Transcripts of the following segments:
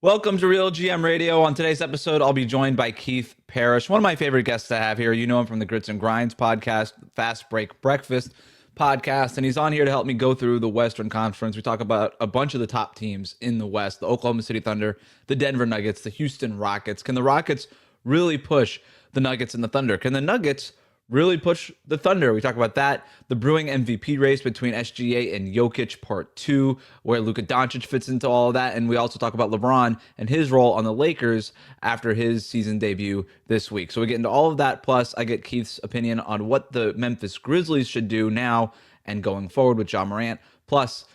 Welcome to RealGM Radio. On today's episode, I'll be joined by Keith Parish, one of my favorite guests to have here. You know him from the Grits and Grindz podcast, Fastbreak Breakfast podcast, and he's on here to help me go through the Western Conference. We talk about a bunch of the top teams in the West, the Oklahoma City Thunder, the Denver Nuggets, the Houston Rockets. Can the Rockets really push the Nuggets and the Thunder? Can the Nuggets really push the Thunder? We talk about that. The brewing MVP race between SGA and Jokic, part 2, where Luka Doncic fits into all of that. And we also talk about LeBron and his role on the Lakers after his season debut this week. So we get into all of that. Plus, I get Keith's opinion on what the Memphis Grizzlies should do now and going forward with Ja Morant. Plus,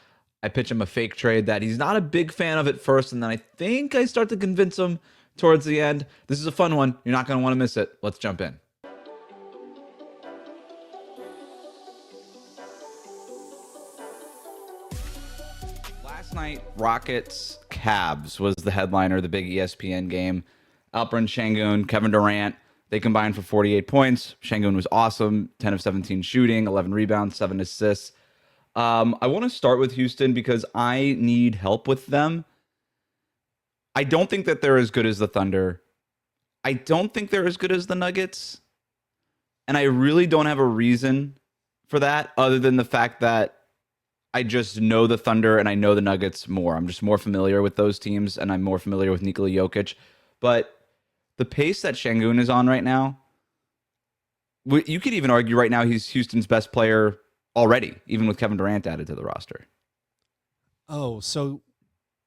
I pitch him a fake trade that he's not a big fan of at first, and then I think I start to convince him towards the end. This is a fun one. You're not going to want to miss it. Let's jump in. Last night, Rockets Cavs was the headliner, the big ESPN game. Alperen Sengun, Kevin Durant, they combined for 48 points. Sengun was awesome, 10 of 17 shooting, 11 rebounds, 7 assists. I want to start with Houston because I need help with them. I don't think that they're as good as the Thunder. I don't think they're as good as the Nuggets. And I really don't have a reason for that other than the fact that I just know the Thunder and I know the Nuggets more. I'm just more familiar with those teams, and I'm more familiar with Nikola Jokic. But the pace that Sengun is on right now, you could even argue right now he's Houston's best player already, even with Kevin Durant added to the roster. Oh, so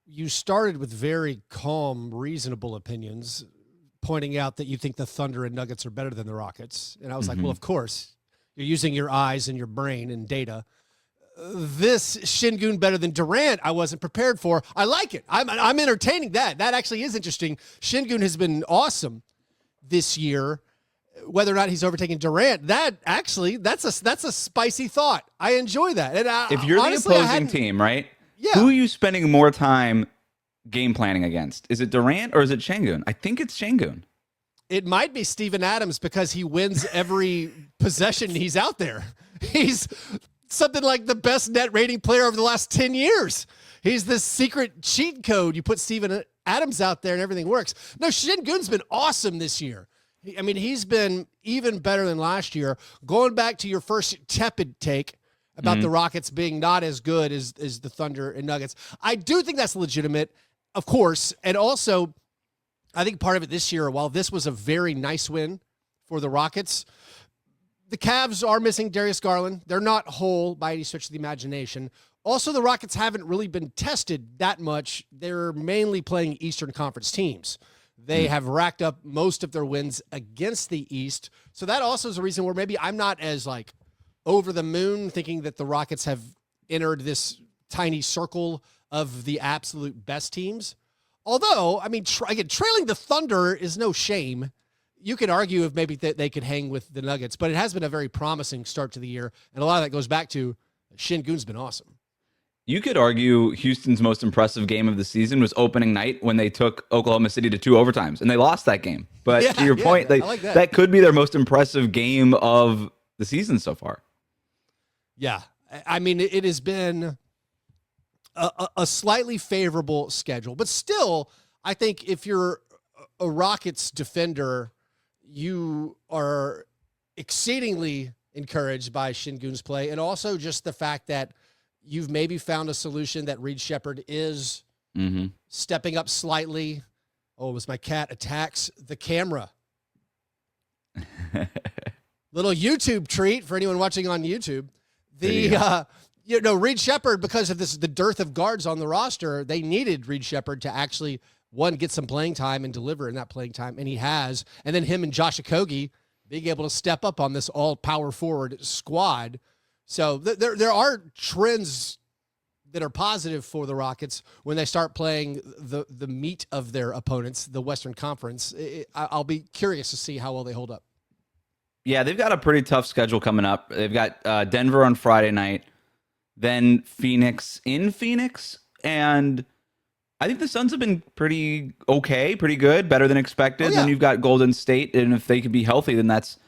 you started with very calm, reasonable opinions, pointing out that you think the Thunder and Nuggets are better than the Rockets. And I was like, well, of course. You're using your eyes and your brain and data. This Sengun better than Durant, I wasn't prepared for. I like it. I'm entertaining that. That actually is interesting. Sengun has been awesome this year. Whether or not he's overtaking Durant, that's a spicy thought. I enjoy that. And if you're honestly, the opposing team, right? Yeah. Who are you spending more time game planning against? Is it Durant or is it Sengun? I think it's Sengun. It might be Steven Adams because he wins every possession he's out there. He's something like the best net rating player over the last 10 years. He's this secret cheat code. You put Steven Adams out there and everything works. No, Sengun's been awesome this year. I mean, he's been even better than last year. Going back to your first tepid take about the Rockets being not as good as the Thunder and Nuggets, I do think that's legitimate, of course. And also, I think part of it this year, while this was a very nice win for the Rockets, the Cavs are missing Darius Garland. They're not whole by any stretch of the imagination. Also, the Rockets haven't really been tested that much. They're mainly playing Eastern Conference teams. They have racked up most of their wins against the East. So that also is a reason where maybe I'm not as like over the moon thinking that the Rockets have entered this tiny circle of the absolute best teams. Although, I mean, again, trailing the Thunder is no shame. You could argue if maybe they could hang with the Nuggets, but it has been a very promising start to the year. And a lot of that goes back to Sengun's been awesome. You could argue Houston's most impressive game of the season was opening night when they took Oklahoma City to 2 overtimes, and they lost that game. But to your point, like that could be their most impressive game of the season so far. Yeah. I mean, it has been a slightly favorable schedule, but still, I think if you're a Rockets defender, you are exceedingly encouraged by Sengun's play, and also just the fact that you've maybe found a solution that Reed Shepherd is stepping up slightly. Oh, it was my cat attacks the camera. Little YouTube treat for anyone watching on YouTube. Reed Shepherd, because of the dearth of guards on the roster, they needed Reed Shepherd to actually, one, get some playing time and deliver in that playing time, and he has. And then him and Josh Okogie being able to step up on this all-power forward squad. So there are trends that are positive for the Rockets when they start playing the meat of their opponents, the Western Conference. I'll be curious to see how well they hold up. Yeah, they've got a pretty tough schedule coming up. They've got Denver on Friday night, then Phoenix in Phoenix, and I think the Suns have been pretty okay, pretty good, better than expected. Then you've got Golden State, and if they could be healthy, then that's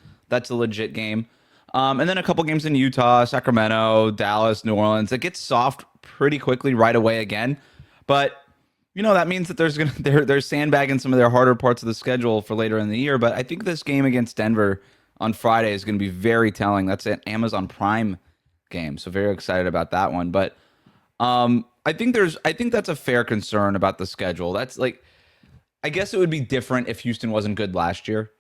a legit game. And then a couple games in Utah, Sacramento, Dallas, New Orleans. It gets soft pretty quickly right away again. But, That means that they're sandbagging some of their harder parts of the schedule for later in the year. But I think this game against Denver on Friday is going to be very telling. That's an Amazon Prime game, so very excited about that one. But I think that's a fair concern about the schedule. That's like, I guess it would be different if Houston wasn't good last year,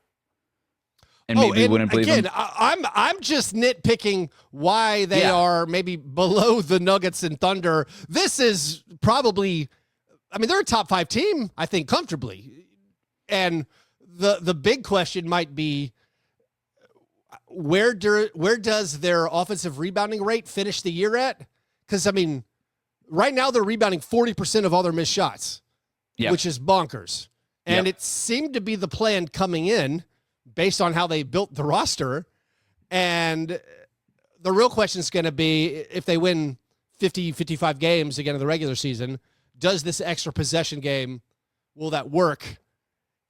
and maybe we wouldn't believe them. I'm just nitpicking why they are maybe below the Nuggets and Thunder. This is probably, I mean, they're a top 5 team, I think, comfortably. And the big question might be, where does their offensive rebounding rate finish the year at? Because, I mean, right now they're rebounding 40% of all their missed shots, which is bonkers. And it seemed to be the plan coming in based on how they built the roster. And the real question is going to be, if they win 50, 55 games again in the regular season, does this extra possession game, will that work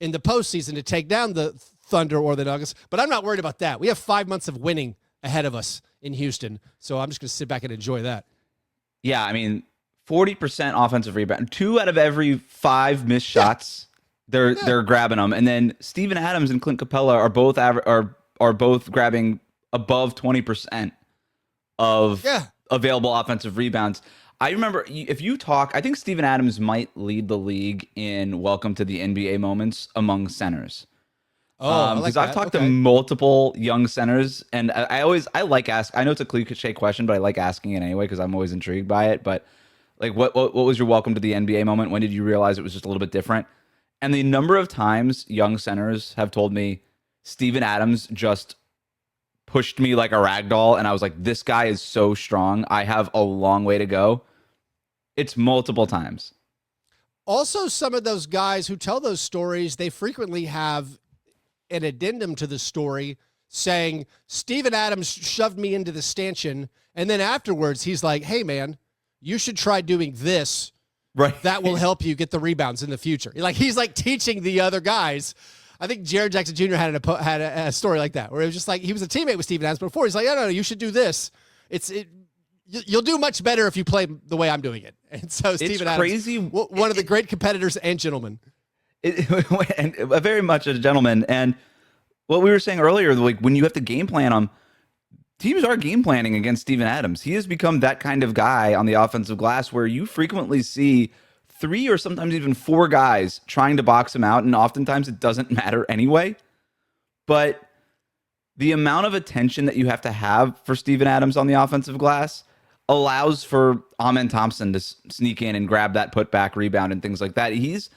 in the postseason to take down the Thunder or the Nuggets? But I'm not worried about that. We have 5 months of winning ahead of us in Houston, so I'm just going to sit back and enjoy that. Yeah, I mean, 40% offensive rebound. 2 out of every 5 missed shots, they're grabbing them. And then Steven Adams and Clint Capella are both are both grabbing above 20% of available offensive rebounds. I remember, if you talk, I think Steven Adams might lead the league in welcome to the NBA moments among centers. Because I've talked to multiple young centers, and I like asking. I know it's a cliche question, but I like asking it anyway because I'm always intrigued by it. But like, what was your welcome to the NBA moment? When did you realize it was just a little bit different? And the number of times young centers have told me Steven Adams just pushed me like a rag doll, and I was like, this guy is so strong. I have a long way to go. It's multiple times. Also, some of those guys who tell those stories, they frequently have an addendum to the story saying, Steven Adams shoved me into the stanchion, and then afterwards he's like, hey, man, you should try doing this. Right. That will help you get the rebounds in the future. He's like teaching the other guys. I think Jared Jackson Jr. had a story like that, where it was just like, he was a teammate with Steven Adams before. He's like, no, you should do this. You'll do much better if you play the way I'm doing it. And so Steven Adams, one of the great competitors and gentlemen. And very much a gentleman. And what we were saying earlier, like when you have to game plan them, teams are game planning against Steven Adams. He has become that kind of guy on the offensive glass where you frequently see 3 or sometimes even 4 guys trying to box him out, and oftentimes it doesn't matter anyway. But the amount of attention that you have to have for Steven Adams on the offensive glass allows for Amen Thompson to sneak in and grab that putback rebound and things like that. He's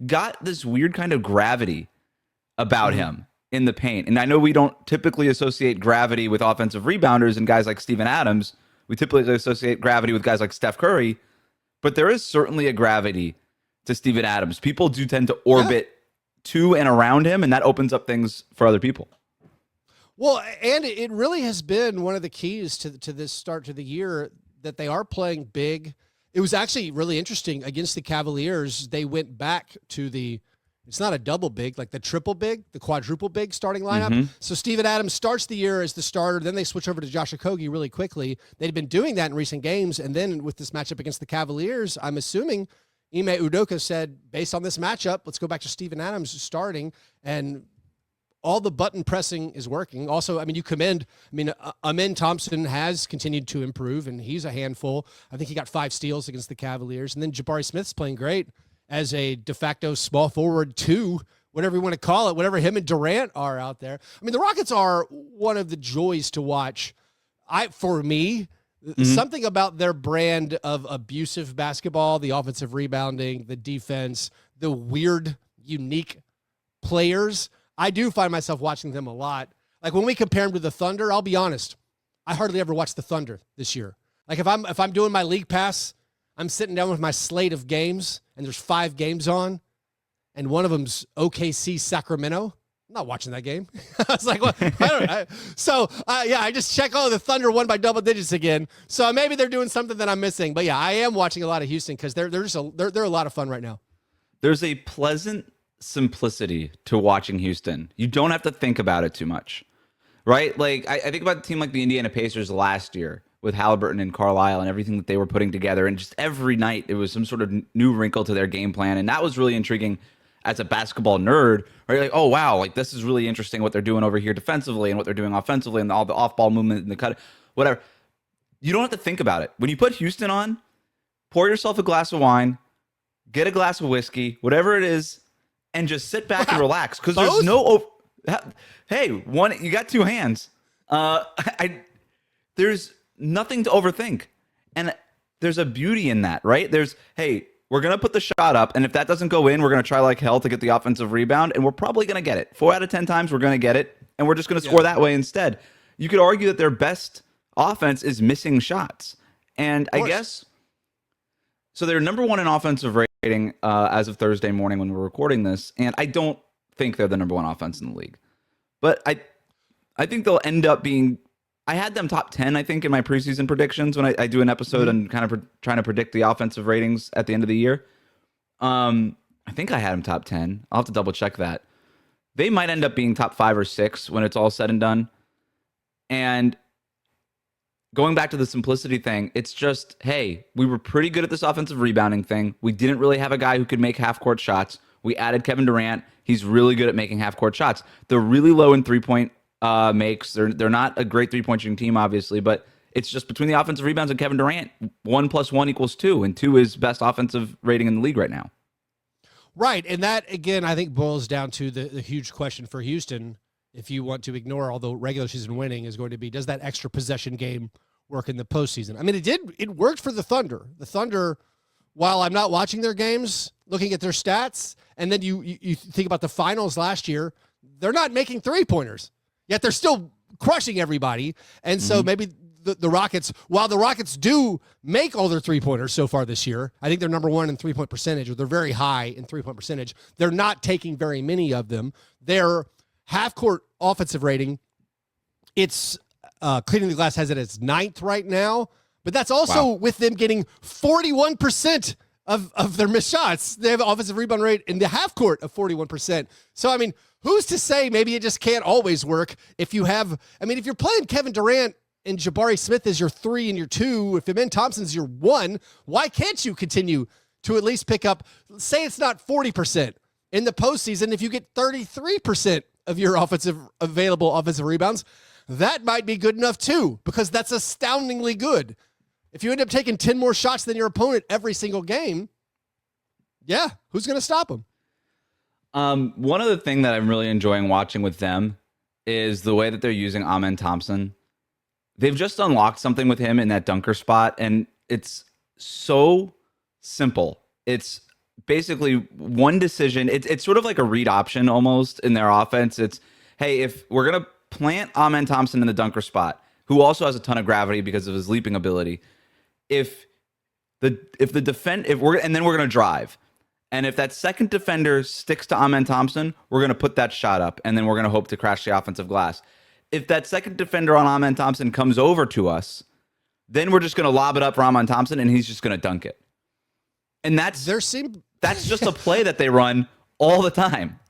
got this weird kind of gravity about him in the paint. And I know we don't typically associate gravity with offensive rebounders and guys like Steven Adams. We typically associate gravity with guys like Steph Curry. But there is certainly a gravity to Steven Adams. People do tend to orbit to and around him, and that opens up things for other people. Well, and it really has been one of the keys to this start to the year that they are playing big. It was actually really interesting against the Cavaliers. They went back to it's not a double big, like the triple big, the quadruple big starting lineup. So Steven Adams starts the year as the starter. Then they switch over to Josh Okogie really quickly. They'd been doing that in recent games. And then with this matchup against the Cavaliers, I'm assuming Ime Udoka said, based on this matchup, let's go back to Steven Adams starting. And all the button pressing is working. Also, I mean, you commend, Amen Thompson has continued to improve, and he's a handful. I think he got 5 steals against the Cavaliers. And then Jabari Smith's playing great as a de facto small forward 2, whatever you want to call it, whatever him and Durant are out there. I mean, the Rockets are one of the joys to watch. For me, something about their brand of abusive basketball, the offensive rebounding, the defense, the weird, unique players, I do find myself watching them a lot. Like when we compare them to the Thunder, I'll be honest, I hardly ever watched the Thunder this year. Like if I'm doing my league pass, I'm sitting down with my slate of games, and there's 5 games on, and one of them's OKC Sacramento. I'm not watching that game. I was like, what? I just check, the Thunder won by double digits again. So maybe they're doing something that I'm missing. But yeah, I am watching a lot of Houston because they're a lot of fun right now. There's a pleasant simplicity to watching Houston. You don't have to think about it too much, right? Like I think about a team like the Indiana Pacers last year with Halliburton and Carlisle and everything that they were putting together. And just every night it was some sort of new wrinkle to their game plan. And that was really intriguing as a basketball nerd, where you're like, oh, wow, like this is really interesting what they're doing over here defensively and what they're doing offensively and all the off-ball movement and the cut, whatever. You don't have to think about it. When you put Houston on, pour yourself a glass of wine, get a glass of whiskey, whatever it is, and just sit back and relax. Because there's no... Hey, you got two hands. There's nothing to overthink. And there's a beauty in that, right? Hey, we're going to put the shot up, and if that doesn't go in, we're going to try like hell to get the offensive rebound, and we're probably going to get it. 4 out of 10 times, we're going to get it, and we're just going to score that way instead. You could argue that their best offense is missing shots. And I guess... So they're number 1 in offensive rating as of Thursday morning when we're recording this, and I don't think they're the number 1 offense in the league. But I think they'll end up being... I had them top 10, I think, in my preseason predictions when I do an episode and kind of trying to predict the offensive ratings at the end of the year. I think I had them top 10. I'll have to double check that. They might end up being top 5 or 6 when it's all said and done. And going back to the simplicity thing, it's just, hey, we were pretty good at this offensive rebounding thing. We didn't really have a guy who could make half-court shots. We added Kevin Durant. He's really good at making half-court shots. They're really low in three-point makes. They're not a great three-point shooting team, obviously, but it's just between the offensive rebounds and Kevin Durant, 1 + 1 = 2, and 2 is best offensive rating in the league right now. Right, and that, again, I think boils down to the huge question for Houston, if you want to ignore, although regular season winning is going to be, does that extra possession game work in the postseason? I mean, it worked for the Thunder. The Thunder, while I'm not watching their games, looking at their stats, and then you think about the finals last year, they're not making three-pointers, yet they're still crushing everybody. And so maybe the Rockets, while the Rockets do make all their three-pointers so far this year, I think they're number 1 in three-point percentage, or they're very high in three-point percentage. They're not taking very many of them. Their half-court offensive rating, it's Cleaning the Glass has it as 9th right now, but that's also with them getting 41% of their missed shots. They have an offensive rebound rate in the half court of 41%. So, I mean, who's to say maybe it just can't always work if you have, I mean, if you're playing Kevin Durant and Jabari Smith as your 3 and your 2, if Amen Thompson's your 1, why can't you continue to at least pick up, say it's not 40% in the postseason, if you get 33% of your available offensive rebounds, that might be good enough too, because that's astoundingly good. If you end up taking 10 more shots than your opponent every single game, yeah, who's going to stop them? One other thing that I'm really enjoying watching with them is the way that they're using Amen Thompson. They've just unlocked something with him in that dunker spot, and it's so simple. It's basically one decision. It's sort of like a read option almost in their offense. It's, hey, if we're going to plant Amen Thompson in the dunker spot, who also has a ton of gravity because of his leaping ability, and then we're going to drive. And if that second defender sticks to Amen Thompson, we're going to put that shot up, and then we're going to hope to crash the offensive glass. If that second defender on Amen Thompson comes over to us, then we're just going to lob it up for Amen Thompson, and he's just going to dunk it. And that's just a play that they run all the time.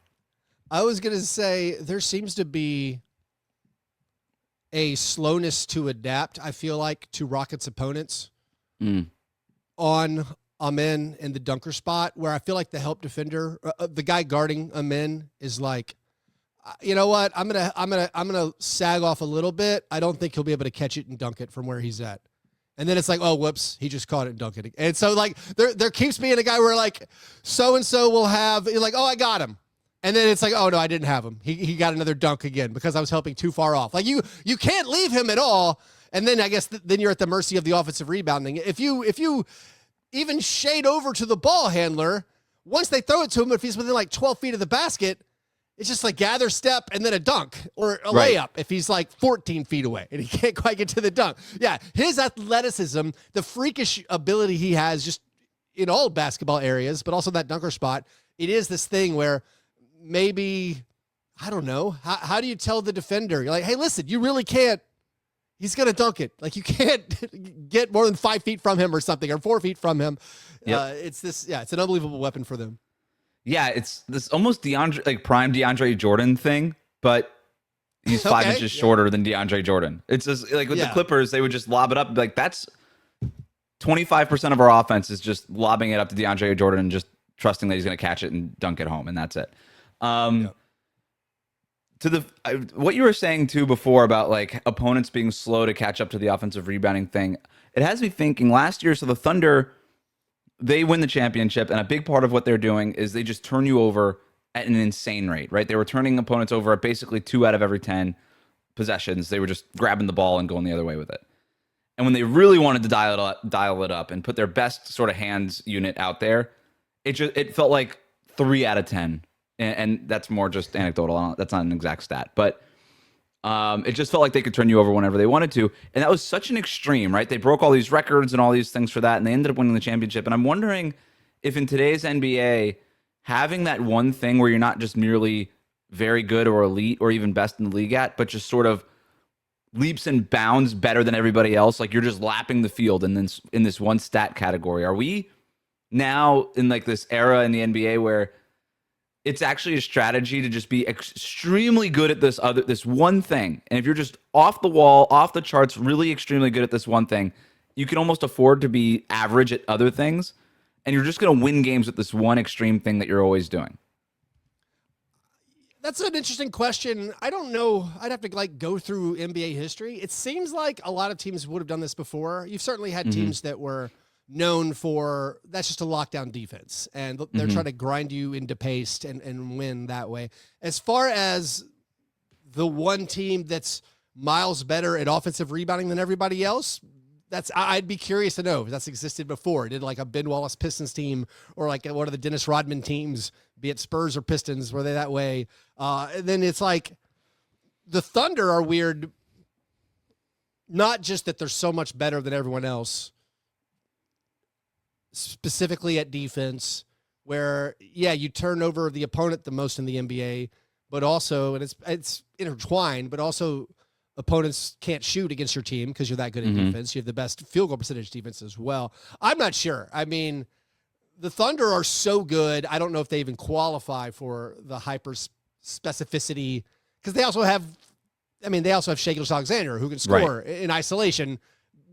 I was going to say there seems to be a slowness to adapt, I feel like, to Rockets opponents on Amen in the dunker spot, where I feel like the help defender, the guy guarding Amen, is like, you know what? I'm gonna sag off a little bit. I don't think he'll be able to catch it and dunk it from where he's at. And then it's like, oh, whoops, he just caught it and dunked it. And so, like, there keeps being a guy where, like, so-and-so will have, you're like, oh, I got him. And then it's like, oh, no, I didn't have him. He got another dunk again because I was helping too far off. Like, you can't leave him at all. And then I guess then you're at the mercy of the offensive rebounding. If you even shade over to the ball handler, once they throw it to him, if he's within, like, 12 feet of the basket, it's just like gather step and then a dunk or a layup if he's like 14 feet away and he can't quite get to the dunk. Yeah, his athleticism, the freakish ability he has just in all basketball areas, but also that dunker spot, it is this thing where maybe, I don't know, how do you tell the defender? You're like, hey, listen, you really can't. He's going to dunk it. Like, you can't get more than 5 feet from him or something, or 4 feet from him. Yep. It's an unbelievable weapon for them. Yeah, it's this almost prime DeAndre Jordan thing, but he's 5 inches shorter than DeAndre Jordan. It's just like with the Clippers, they would just lob it up. Like that's 25% of our offense is just lobbing it up to DeAndre Jordan and just trusting that he's going to catch it and dunk it home, and that's it. To what you were saying too before about like opponents being slow to catch up to the offensive rebounding thing, it has me thinking last year. So the Thunder, they win the championship, and a big part of what they're doing is they just turn you over at an insane rate, right? They were turning opponents over at basically 2 out of every 10 possessions. They were just grabbing the ball and going the other way with it. And when they really wanted to dial it up and put their best sort of hands unit out there, it felt like 3 out of 10. And that's more just anecdotal. That's not an exact stat, but it just felt like they could turn you over whenever they wanted to. And that was such an extreme, right? They broke all these records and all these things for that, and they ended up winning the championship. And I'm wondering if in today's NBA, having that one thing where you're not just merely very good or elite or even best in the league at, but just sort of leaps and bounds better than everybody else, like you're just lapping the field in this one stat category. Are we now in like this era in the NBA where it's actually a strategy to just be extremely good at this one thing? And if you're just off the wall, off the charts, really extremely good at this one thing, you can almost afford to be average at other things, and you're just going to win games with this one extreme thing that you're always doing. That's an interesting question. I don't know. I'd have to like go through NBA history. It seems like a lot of teams would have done this before. You've certainly had teams that were known for that's just a lockdown defense, and they're trying to grind you into paste and win that way. As far as the one team that's miles better at offensive rebounding than everybody else, I'd be curious to know if that's existed before. Did like a Ben Wallace Pistons team or like one of the Dennis Rodman teams, be it Spurs or Pistons, were they that way? And then it's like the Thunder are weird, not just that they're so much better than everyone else, specifically at defense, where, you turn over the opponent the most in the NBA, but also, and it's intertwined, but also opponents can't shoot against your team because you're that good at defense. You have the best field goal percentage defense as well. I'm not sure. I mean, the Thunder are so good, I don't know if they even qualify for the hyper specificity, because they also have Shai Gilgeous-Alexander, who can score in isolation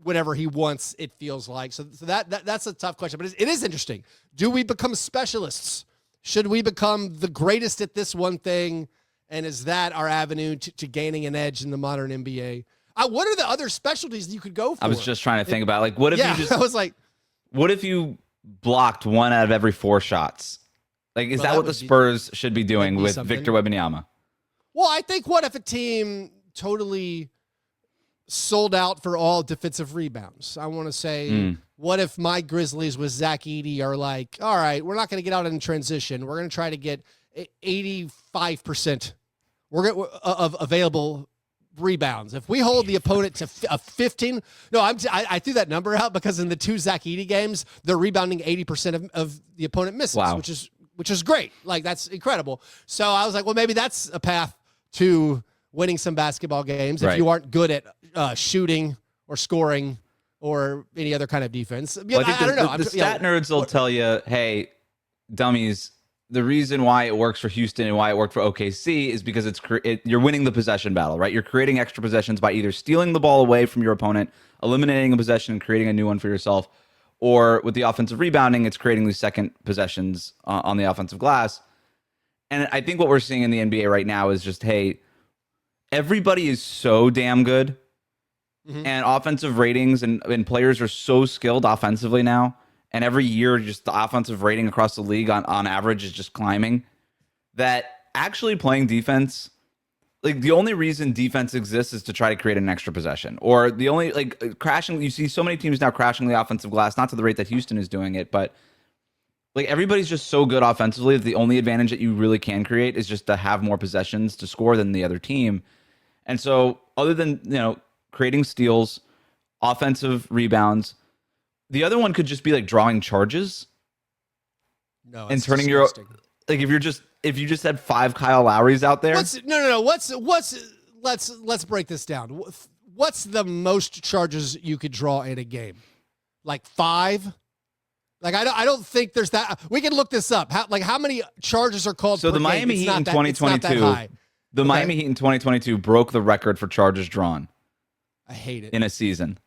whenever he wants, it feels like. So that's a tough question, but it is interesting. Do we become specialists? Should we become the greatest at this one thing? And is that our avenue to gaining an edge in the modern NBA? What are the other specialties you could go for? I was just trying to think about, like, what if you just... I was like... What if you blocked 1 out of every 4 shots? Like, is that what the Spurs should be doing with Victor Wembanyama? Well, I think what if a team totally sold out for all defensive rebounds? I want to say, what if my Grizzlies with Zach Edey are like, all right, we're not going to get out in transition. We're going to try to get 85% of available rebounds. If we hold the opponent to a 15, I threw that number out because in the 2 Zach Edey games, they're rebounding 80% of the opponent misses, which is great. Like, that's incredible. So I was like, well, maybe that's a path to winning some basketball games if you aren't good at shooting or scoring or any other kind of defense. Well, I don't know. The stat nerds will tell you, hey, dummies, the reason why it works for Houston and why it worked for OKC is because you're winning the possession battle, right? You're creating extra possessions by either stealing the ball away from your opponent, eliminating a possession, and creating a new one for yourself, or with the offensive rebounding, it's creating these second possessions on the offensive glass. And I think what we're seeing in the NBA right now is just, hey, everybody is so damn good, and offensive ratings and players are so skilled offensively now. And every year, just the offensive rating across the league on average is just climbing, that actually playing defense, like the only reason defense exists is to try to create an extra possession, or the only crashing. You see so many teams now crashing the offensive glass, not to the rate that Houston is doing it, but like everybody's just so good offensively that the only advantage that you really can create is just to have more possessions to score than the other team. And so other than, creating steals, offensive rebounds, the other one could just be like drawing charges. No, and turning your, like, if you just had 5 Kyle Lowrys out there. Let's break this down. What's the most charges you could draw in a game? Like 5? Like, I don't think there's that. We can look this up. How many charges are called? So per the Miami game? Heat in 2022, The Miami Heat in 2022 broke the record for charges drawn. I hate it. In a season.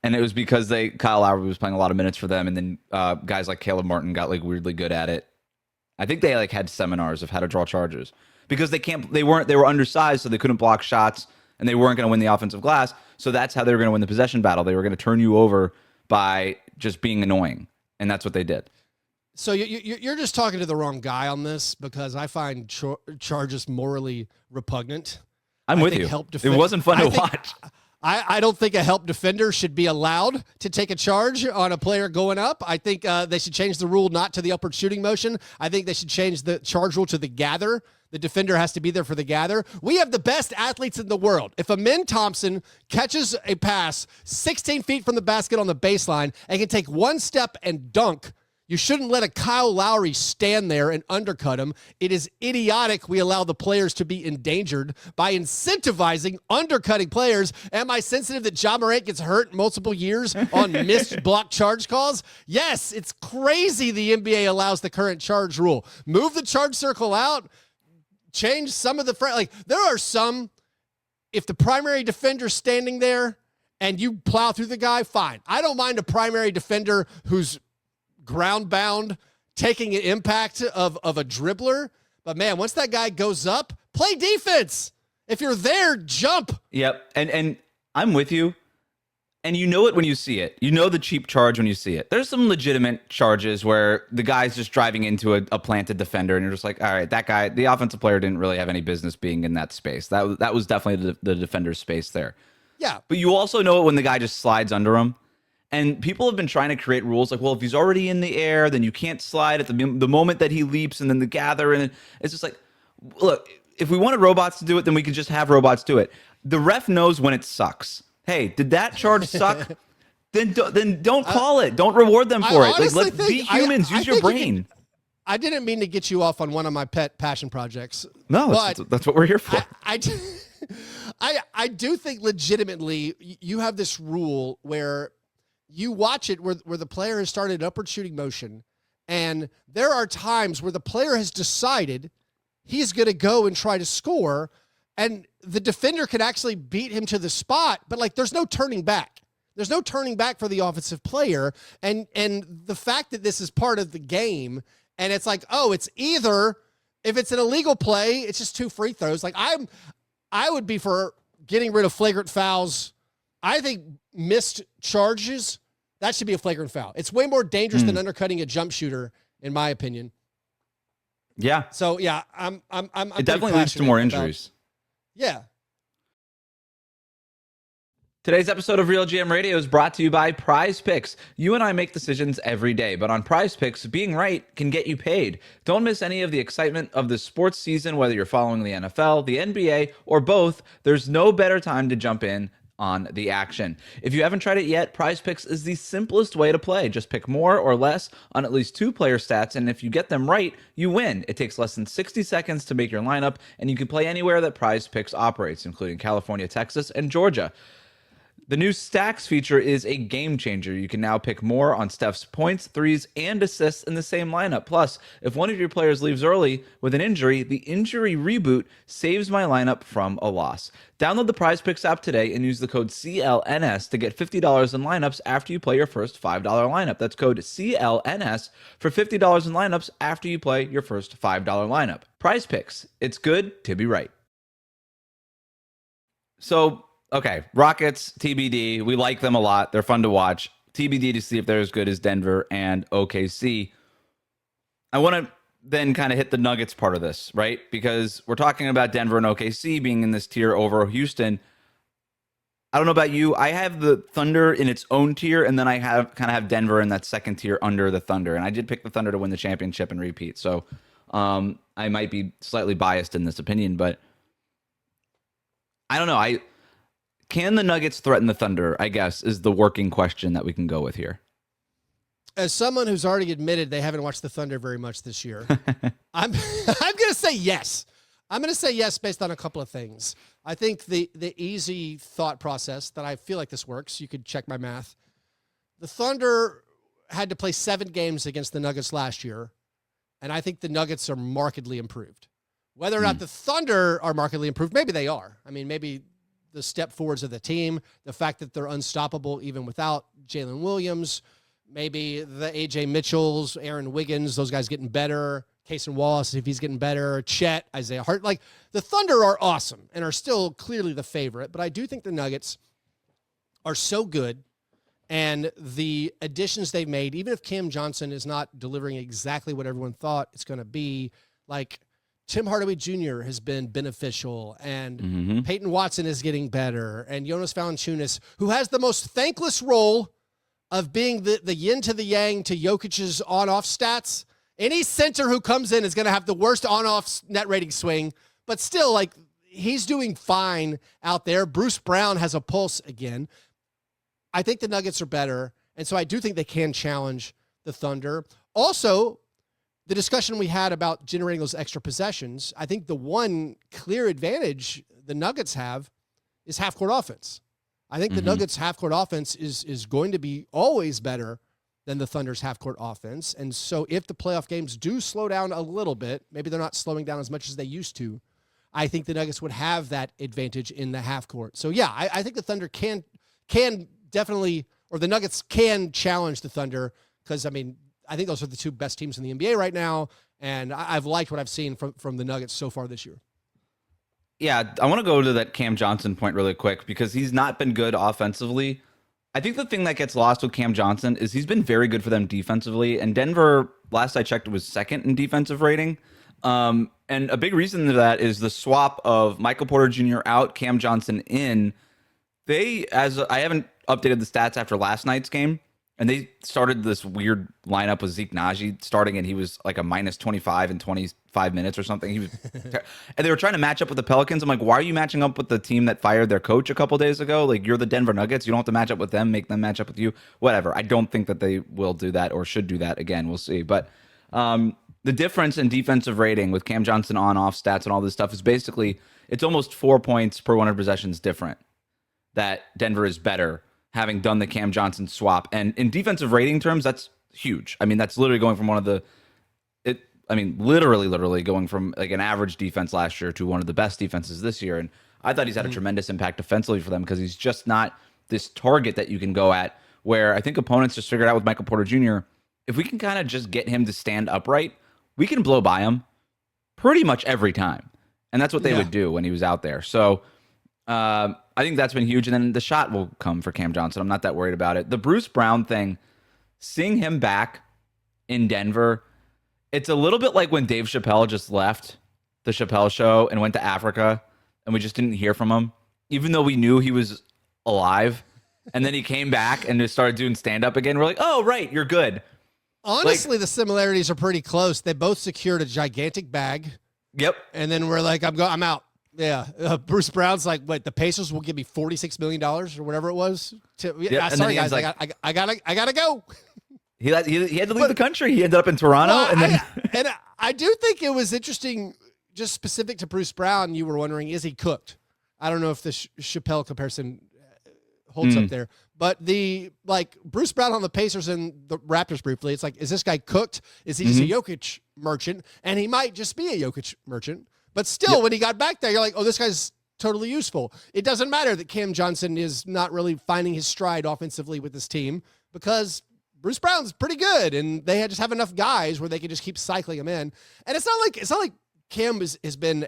And it was because Kyle Lowry was playing a lot of minutes for them, and then guys like Caleb Martin got like weirdly good at it. I think they like had seminars of how to draw charges because they were undersized, so they couldn't block shots, and they weren't going to win the offensive glass. So that's how they were going to win the possession battle. They were going to turn you over by just being annoying, and that's what they did. So you're just talking to the wrong guy on this because I find charges morally repugnant. I'm with you. It wasn't fun to watch. I don't think a help defender should be allowed to take a charge on a player going up. I think they should change the rule not to the upward shooting motion. I think they should change the charge rule to the gather. The defender has to be there for the gather. We have the best athletes in the world. If Amin Thompson catches a pass 16 feet from the basket on the baseline and can take one step and dunk, you shouldn't let a Kyle Lowry stand there and undercut him. It is idiotic we allow the players to be endangered by incentivizing undercutting players. Am I sensitive that Ja Morant gets hurt multiple years on missed block charge calls? Yes, it's crazy the NBA allows the current charge rule. Move the charge circle out. Change some of the there are some, if the primary defender's standing there and you plow through the guy, fine. I don't mind a primary defender who's ground bound, taking an impact of a dribbler. But man, once that guy goes up, play defense. If you're there, jump. Yep. And I'm with you. And you know it when you see it. You know the cheap charge when you see it. There's some legitimate charges where the guy's just driving into a planted defender, and you're just like, all right, that guy, the offensive player didn't really have any business being in that space. That was definitely the defender's space there. Yeah. But you also know it when the guy just slides under him. And people have been trying to create rules like, well, if he's already in the air, then you can't slide at the moment that he leaps, and then the gather. And it's just like, look, if we wanted robots to do it, then we could just have robots do it. The ref knows when it sucks. Hey, did that charge suck? Then don't call it. Don't reward them for it. Like, let's be humans. Use your brain. I didn't mean to get you off on one of my pet passion projects. No, that's what we're here for. I do think legitimately you have this rule where you watch it where the player has started upward shooting motion, and there are times where the player has decided he's going to go and try to score, and the defender can actually beat him to the spot, but like there's no turning back. There's no turning back for the offensive player, and the fact that this is part of the game, and it's like, oh, it's either if it's an illegal play, it's just 2 free throws. Like I would be for getting rid of flagrant fouls. I think missed charges, that should be a flagrant foul. It's way more dangerous than undercutting a jump shooter, in my opinion. Yeah. So yeah, I'm it definitely leads to more injuries. Yeah. Today's episode of RealGM Radio is brought to you by Prize Picks. You and I make decisions every day, but on Prize Picks, being right can get you paid. Don't miss any of the excitement of the sports season, whether you're following the NFL, the NBA, or both. There's no better time to jump in on the action. If you haven't tried it yet, Prize Picks is the simplest way to play. Just pick more or less on at least 2 player stats, and if you get them right, you win. It takes less than 60 seconds to make your lineup, and you can play anywhere that Prize Picks operates, including California, Texas, and Georgia. The new Stacks feature is a game changer. You can now pick more on Steph's points, threes, and assists in the same lineup. Plus, if one of your players leaves early with an injury, the injury reboot saves my lineup from a loss. Download the Prize Picks app today and use the code CLNS to get $50 in lineups after you play your first $5 lineup. That's code CLNS for $50 in lineups after you play your first $5 lineup. Prize Picks. It's good to be right. So, okay, Rockets, TBD. We like them a lot. They're fun to watch. TBD to see if they're as good as Denver and OKC. I want to then kind of hit the Nuggets part of this, right? Because we're talking about Denver and OKC being in this tier over Houston. I don't know about you. I have the Thunder in its own tier, and then I have Denver in that second tier under the Thunder. And I did pick the Thunder to win the championship and repeat. So I might be slightly biased in this opinion, but I don't know. Can the Nuggets threaten the Thunder, I guess, is the working question that we can go with here. As someone who's already admitted they haven't watched the Thunder very much this year, I'm going to say yes. I'm going to say yes based on a couple of things. I think the easy thought process that I feel like this works, you could check my math. The Thunder had to play 7 games against the Nuggets last year, and I think the Nuggets are markedly improved. Whether or not the Thunder are markedly improved, maybe they are. I mean, maybe the step forwards of the team, the fact that they're unstoppable even without Jalen Williams, maybe the A.J. Mitchells, Aaron Wiggins, those guys getting better, Cason Wallace, if he's getting better, Chet, Isaiah Hart. Like, the Thunder are awesome and are still clearly the favorite, but I do think the Nuggets are so good, and the additions they've made, even if Cam Johnson is not delivering exactly what everyone thought it's going to be, like Tim Hardaway Jr. has been beneficial, and Peyton Watson is getting better, and Jonas Valanciunas, who has the most thankless role of being the yin to the yang to Jokic's on-off stats. Any center who comes in is going to have the worst on-off net rating swing, but still, like, he's doing fine out there. Bruce Brown has a pulse again. I think the Nuggets are better, and so I do think they can challenge the Thunder. Also, the discussion we had about generating those extra possessions, I think the one clear advantage the Nuggets have is half-court offense. I think the Nuggets' half-court offense is going to be always better than the Thunder's half-court offense. And so if the playoff games do slow down a little bit, maybe they're not slowing down as much as they used to, I think the Nuggets would have that advantage in the half-court. So, yeah, I think the Thunder can definitely, or the Nuggets can challenge the Thunder because, I mean, I think those are the two best teams in the NBA right now, and I've liked what I've seen from the Nuggets so far this year. Yeah, I want to go to that Cam Johnson point really quick because he's not been good offensively. I think the thing that gets lost with Cam Johnson is he's been very good for them defensively, and Denver, last I checked, was second in defensive rating. And a big reason to that is the swap of Michael Porter Jr. out, Cam Johnson in. I haven't updated the stats after last night's game, and they started this weird lineup with Zeke Naji starting, and he was like a minus 25 in 25 minutes or something. He was, and they were trying to match up with the Pelicans. I'm like, why are you matching up with the team that fired their coach a couple days ago? Like, you're the Denver Nuggets. You don't have to match up with them. Make them match up with you. Whatever. I don't think that they will do that or should do that again. We'll see. But the difference in defensive rating with Cam Johnson on-off stats and all this stuff is basically it's almost 4 points per 100 possessions different that Denver is better having done the Cam Johnson swap. And in defensive rating terms, that's huge. I mean, that's literally going from literally going from like an average defense last year to one of the best defenses this year. And I thought he's had a tremendous impact defensively for them because he's just not this target that you can go at where I think opponents just figured out with Michael Porter Jr., if we can kind of just get him to stand upright, we can blow by him pretty much every time. And that's what they would do when he was out there. So I think that's been huge. And then the shot will come for Cam Johnson. I'm not that worried about it. The Bruce Brown thing, seeing him back in Denver, it's a little bit like when Dave Chappelle just left the Chappelle Show and went to Africa and we just didn't hear from him, even though we knew he was alive. And then he came back and just started doing stand-up again. We're like, oh, right, you're good. Honestly, the similarities are pretty close. They both secured a gigantic bag. Yep. And then we're like, I'm out. Yeah. Bruce Brown's like, wait, the Pacers will give me $46 million or whatever it was. Sorry, guys. I gotta go. He had to leave the country. He ended up in Toronto. And I do think it was interesting, just specific to Bruce Brown. You were wondering, is he cooked? I don't know if the Chappelle comparison holds up there. But Bruce Brown on the Pacers and the Raptors briefly, it's like, is this guy cooked? Is he just a Jokic merchant? And he might just be a Jokic merchant. But still, when he got back there, you're like, oh, this guy's totally useful. It doesn't matter that Cam Johnson is not really finding his stride offensively with this team because Bruce Brown's pretty good, and they just have enough guys where they can just keep cycling him in. And it's not like Cam has been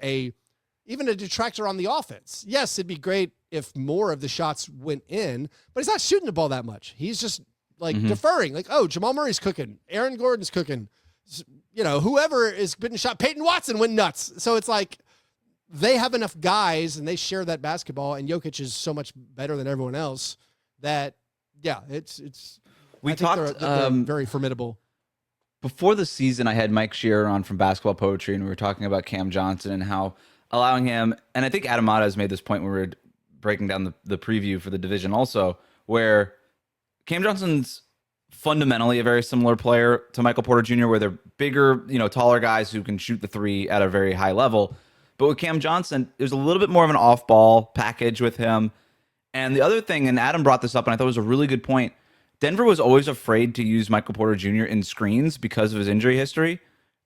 even a detractor on the offense. Yes, it'd be great if more of the shots went in, but he's not shooting the ball that much. He's just deferring. Like, oh, Jamal Murray's cooking. Aaron Gordon's cooking. Whoever is getting shot. Peyton Watson went nuts. So it's like they have enough guys and they share that basketball, and Jokic is so much better than everyone else that, it's we talked they're very formidable. Before the season, I had Mike Shearer on from Basketball Poetry, and we were talking about Cam Johnson and how allowing him, and I think Adam Mata has made this point when we were breaking down the preview for the division also, where Cam Johnson's fundamentally a very similar player to Michael Porter Jr., where they're bigger, taller guys who can shoot the three at a very high level. But with Cam Johnson, there's a little bit more of an off-ball package with him. And the other thing, and Adam brought this up, and I thought it was a really good point, Denver was always afraid to use Michael Porter Jr. in screens because of his injury history.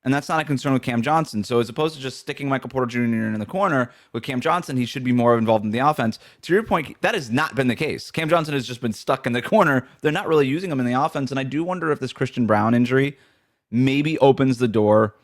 And that's not a concern with Cam Johnson. So as opposed to just sticking Michael Porter Jr. in the corner with Cam Johnson, he should be more involved in the offense. To your point, that has not been the case. Cam Johnson has just been stuck in the corner. They're not really using him in the offense. And I do wonder if this Christian Brown injury maybe opens the door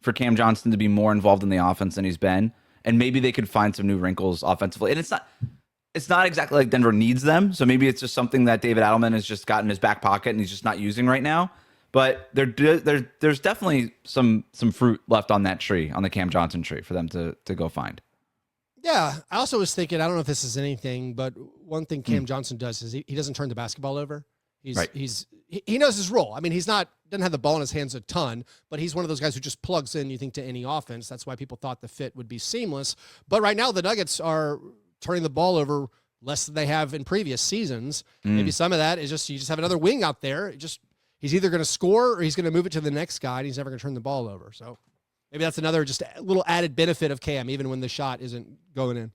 for Cam Johnson to be more involved in the offense than he's been. And maybe they could find some new wrinkles offensively. And it's not exactly like Denver needs them. So maybe it's just something that David Adelman has just got in his back pocket and he's just not using right now. But there's definitely some fruit left on that tree, on the Cam Johnson tree, for them to go find. Yeah, I also was thinking, I don't know if this is anything, but one thing Cam Johnson does is he doesn't turn the basketball over. He knows his role. I mean, doesn't have the ball in his hands a ton, but he's one of those guys who just plugs in, you think, to any offense. That's why people thought the fit would be seamless. But right now the Nuggets are turning the ball over less than they have in previous seasons. Maybe some of that is just you just have another wing out there. He's either going to score or he's going to move it to the next guy, and he's never going to turn the ball over. So maybe that's another just a little added benefit of Cam, even when the shot isn't going in.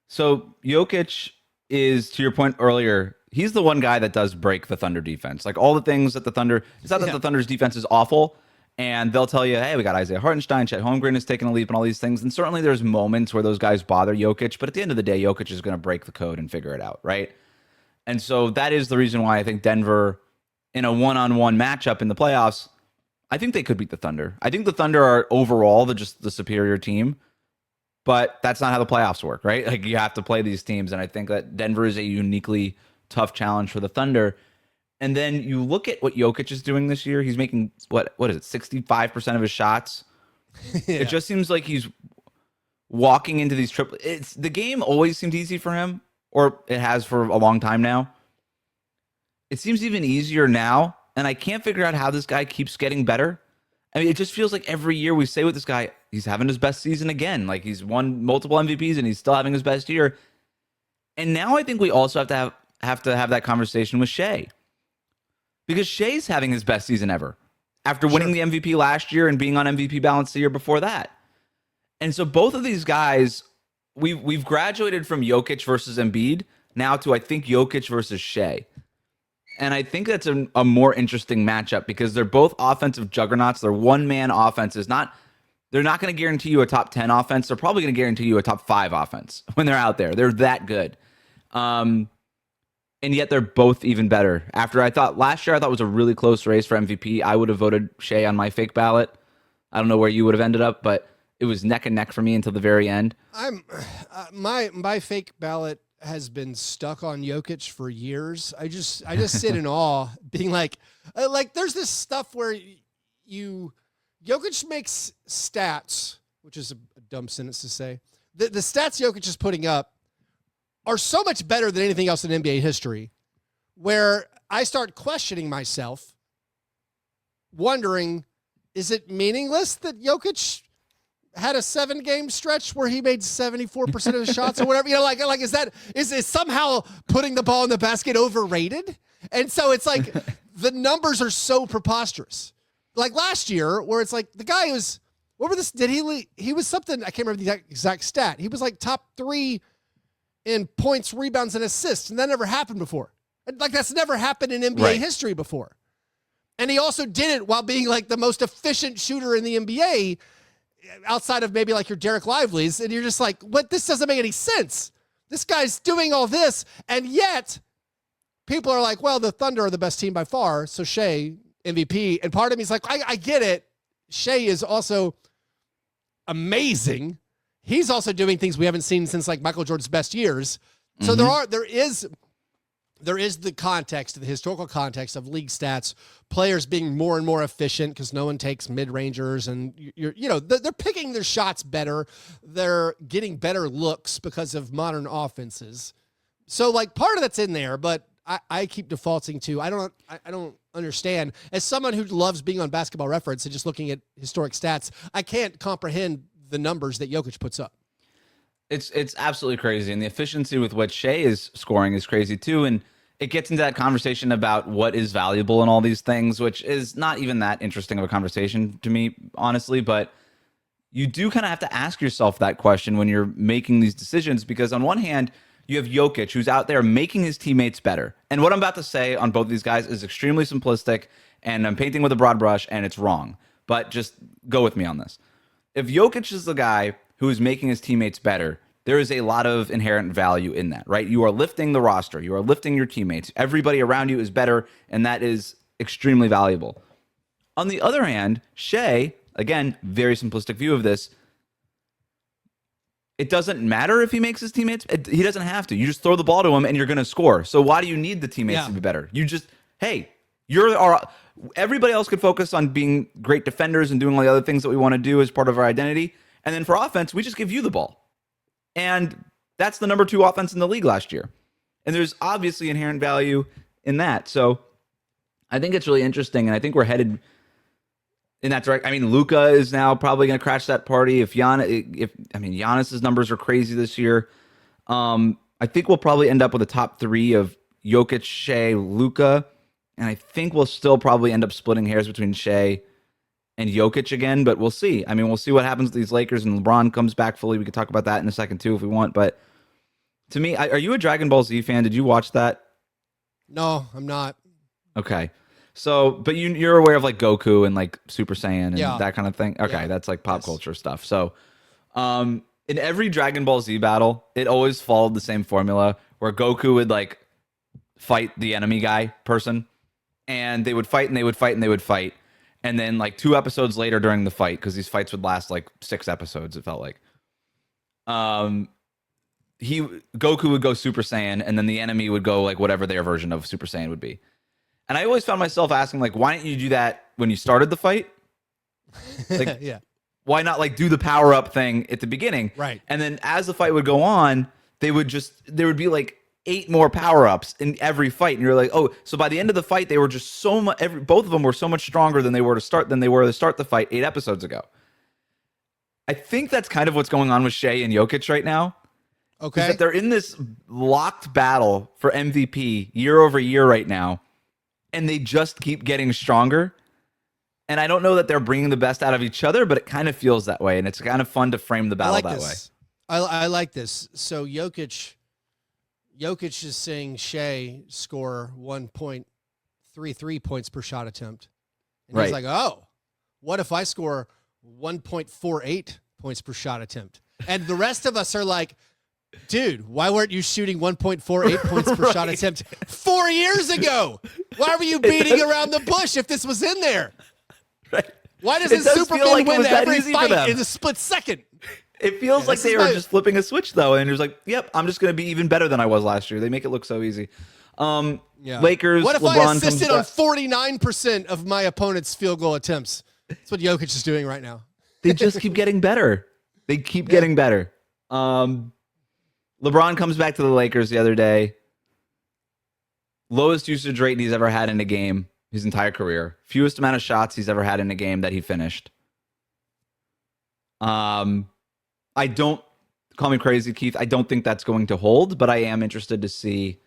So Jokic is, to your point earlier, he's the one guy that does break the Thunder defense. Like all the things that the Thunder, it's not that the Thunder's defense is awful, and they'll tell you, hey, we got Isaiah Hartenstein, Chet Holmgren is taking a leap and all these things. And certainly there's moments where those guys bother Jokic, but at the end of the day, Jokic is going to break the code and figure it out, right? And so that is the reason why I think Denver, in a one-on-one matchup in the playoffs, I think they could beat the Thunder. I think the Thunder are overall the superior team, but that's not how the playoffs work, right? Like you have to play these teams, and I think that Denver is a uniquely tough challenge for the Thunder. And then you look at what Jokic is doing this year. He's making, what is it, 65% of his shots? Yeah. It just seems like he's walking into these the game always seemed easy for him, or it has for a long time now. It seems even easier now, and I can't figure out how this guy keeps getting better. I mean, it just feels like every year we say with this guy, he's having his best season again. Like he's won multiple MVPs and he's still having his best year. And now I think we also have to have that conversation with Shai, because Shai's having his best season ever after winning the MVP last year and being on MVP balance the year before that. And so both of these guys, we've graduated from Jokic versus Embiid now to, I think, Jokic versus Shai. And I think that's a more interesting matchup because they're both offensive juggernauts. They're one-man offenses. They're not going to guarantee you a top 10 offense. They're probably going to guarantee you a top 5 offense when they're out there. They're that good. And yet they're both even better. Last year I thought was a really close race for MVP. I would have voted Shai on my fake ballot. I don't know where you would have ended up, but it was neck and neck for me until the very end. My fake ballot has been stuck on Jokic for years. I just sit in awe, being like there's this stuff where Jokic makes stats, which is a dumb sentence to say. The stats Jokic is putting up are so much better than anything else in NBA history, where I start questioning myself, wondering, is it meaningless that Jokic had a 7-game stretch where he made 74% of his shots or whatever? Is somehow putting the ball in the basket overrated? And so it's like the numbers are so preposterous. Like last year, where it's like the guy was, he was something, I can't remember the exact stat. He was like top 3 in points, rebounds, and assists, and that never happened before. Like that's never happened in NBA history before. And he also did it while being like the most efficient shooter in the NBA, outside of maybe like your Derek Lively's, and you're just like, what? This doesn't make any sense. This guy's doing all this, and yet people are like, well, the Thunder are the best team by far, so Shai, MVP. And part of me is like, I get it. Shai is also amazing. He's also doing things we haven't seen since like Michael Jordan's best years. So there is the context, the historical context of league stats, players being more and more efficient because no one takes mid-rangers, and they're picking their shots better. They're getting better looks because of modern offenses. So like part of that's in there, but I keep defaulting to, I don't understand. As someone who loves being on Basketball Reference and just looking at historic stats, I can't comprehend the numbers that Jokic puts up. It's absolutely crazy. And the efficiency with which Shai is scoring is crazy too. And it gets into that conversation about what is valuable and all these things, which is not even that interesting of a conversation to me, honestly. But you do kind of have to ask yourself that question when you're making these decisions, because on one hand, you have Jokic, who's out there making his teammates better. And what I'm about to say on both of these guys is extremely simplistic, and I'm painting with a broad brush, and it's wrong. but just go with me on this. If Jokic is the guy who is making his teammates better, there is a lot of inherent value in that, right? You are lifting the roster. You are lifting your teammates. Everybody around you is better, and that is extremely valuable. On the other hand, Shai, again, very simplistic view of this, it doesn't matter if he makes his teammates. He doesn't have to. You just throw the ball to him, and you're going to score. So why do you need the teammates to be better? You just, hey, everybody else could focus on being great defenders and doing all the other things that we want to do as part of our identity. And then for offense, we just give you the ball. And that's the number 2 offense in the league last year. And there's obviously inherent value in that. So I think it's really interesting. And I think we're headed in that direction. I mean, Luka is now probably going to crash that party. Giannis's numbers are crazy this year. I think we'll probably end up with a top 3 of Jokic, Shai, Luka. And I think we'll still probably end up splitting hairs between Shai and Jokic again, but we'll see. I mean, we'll see what happens with these Lakers and LeBron comes back fully. We could talk about that in a second too if we want. But to me, are you a Dragon Ball Z fan? Did you watch that? No, I'm not. Okay. So, but you're aware of like Goku and like Super Saiyan and that kind of thing? Okay, that's like pop culture stuff. So, in every Dragon Ball Z battle, it always followed the same formula where Goku would like fight the enemy person, and they would fight and they would fight and they would fight. And then like 2 episodes later during the fight, because these fights would last like 6 episodes, it felt like. Goku would go Super Saiyan, and then the enemy would go like whatever their version of Super Saiyan would be. And I always found myself asking, like, why didn't you do that when you started the fight? Like, why not like do the power up thing at the beginning? Right. And then as the fight would go on, there would be like 8 more power ups in every fight, and you're like, oh, so by the end of the fight, they were just so much. Both of them were so much stronger than they were to start the fight 8 episodes ago. I think that's kind of what's going on with Shai and Jokic right now. Okay, is that they're in this locked battle for MVP year over year right now, and they just keep getting stronger. And I don't know that they're bringing the best out of each other, but it kind of feels that way, and it's kind of fun to frame the battle that way. I like this. So Jokic is saying Shai score 1.33 points per shot attempt. And he's like, oh, what if I score 1.48 points per shot attempt? And the rest of us are like, dude, why weren't you shooting 1.48 points per shot attempt 4 years ago? Why were you beating around the bush if this was in there? Right. Why doesn't Superman win every fight in a split second? It feels like they are just flipping a switch, though, and it was like, yep, I'm just going to be even better than I was last year. They make it look so easy. Lakers, what if LeBron I assisted on 49% of my opponent's field goal attempts? That's what Jokic is doing right now. They just keep getting better. They keep getting better. LeBron comes back to the Lakers the other day. Lowest usage rate he's ever had in a game his entire career. Fewest amount of shots he's ever had in a game that he finished. I don't, call me crazy, Keith, I don't think that's going to hold, but I am interested to see